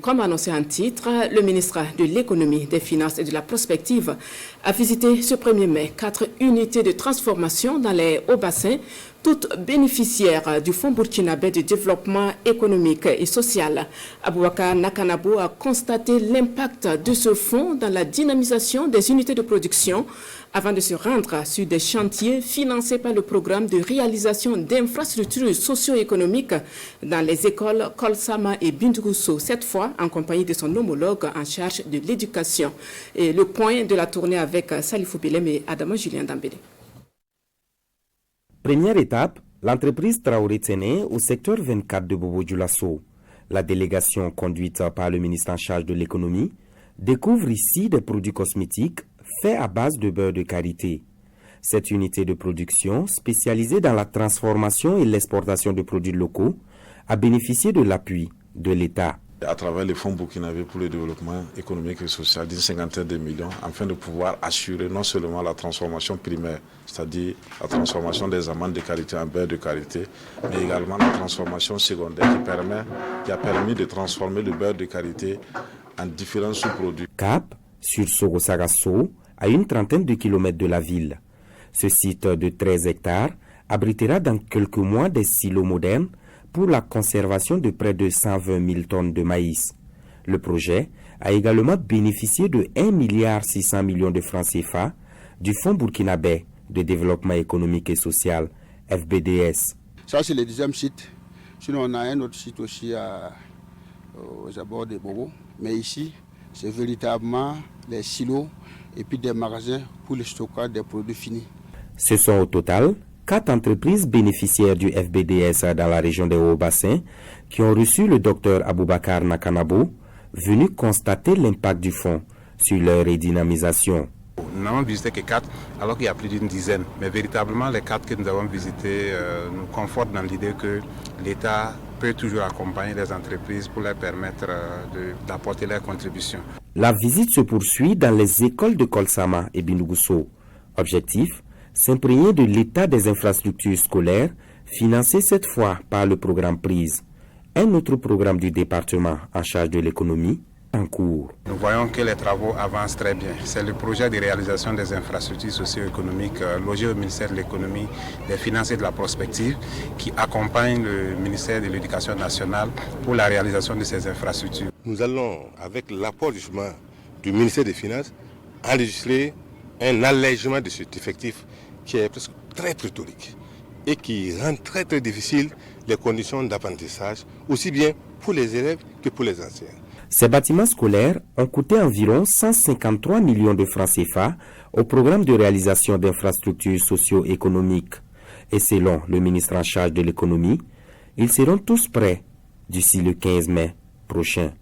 Comme annoncé en titre, le ministre de l'Économie, des Finances et de la Prospective a visité ce 1er mai 4 unités de transformation dans les hauts-bassins, toutes bénéficiaires du Fonds burkinabé de développement économique et social. Aboubakar Nakanabo a constaté l'impact de ce fonds dans la dynamisation des unités de production avant de se rendre sur des chantiers financés par le programme de réalisation d'infrastructures socio-économiques dans les écoles Kolsama et Bindougusso, cette fois en compagnie de son homologue en charge de l'éducation. Et le point de la tournée avec Salifou Bilem et Adama Julien Dambélé. Première étape, l'entreprise Traoré Tsene au secteur 24 de Bobo Dioulasso. La délégation conduite par le ministre en charge de l'économie découvre ici des produits cosmétiques faits à base de beurre de karité. Cette unité de production, spécialisée dans la transformation et l'exportation de produits locaux, a bénéficié de l'appui de l'État. À travers les fonds burkinabés pour le développement économique et social d'une cinquantaine de millions, afin de pouvoir assurer non seulement la transformation primaire, c'est-à-dire la transformation des amandes de karité en beurre de karité, mais également la transformation secondaire qui a permis de transformer le beurre de karité en différents sous-produits. Cap, sur Sogosagasso, à une trentaine de kilomètres de la ville. Ce site de 13 hectares abritera dans quelques mois des silos modernes pour la conservation de près de 120 000 tonnes de maïs. Le projet a également bénéficié de 1,6 milliard de francs CFA du Fonds burkinabé de développement économique et social, FBDS. Ça, c'est le deuxième site. Sinon, on a un autre site aussi aux abords de Bobo. Mais ici, c'est véritablement les silos et puis des magasins pour le stockage des produits finis. Ce sont au total 4 entreprises bénéficiaires du FBDS dans la région des Hauts-Bassins qui ont reçu le docteur Aboubakar Nakanabo, venu constater l'impact du fonds sur leur redynamisation. Nous n'avons visité que 4 alors qu'il y a plus d'une dizaine. Mais véritablement, les 4 que nous avons visités nous confortent dans l'idée que l'État peut toujours accompagner les entreprises pour leur permettre d'apporter leur contribution. La visite se poursuit dans les écoles de Kolsama et Bindougusso. Objectif, s'imprégner de l'état des infrastructures scolaires, financé cette fois par le programme PRISE. Un autre programme du département en charge de l'économie, en cours. Nous voyons que les travaux avancent très bien. C'est le projet de réalisation des infrastructures socio-économiques logé au ministère de l'économie, des finances et de la prospective qui accompagne le ministère de l'éducation nationale pour la réalisation de ces infrastructures. Nous allons, avec l'apport justement du ministère des Finances, enregistrer un allègement de cet effectif qui est presque très pléthorique et qui rend très très difficile les conditions d'apprentissage, aussi bien pour les élèves que pour les enseignants. Ces bâtiments scolaires ont coûté environ 153 millions de francs CFA au programme de réalisation d'infrastructures socio-économiques. Et selon le ministre en charge de l'économie, ils seront tous prêts d'ici le 15 mai prochain.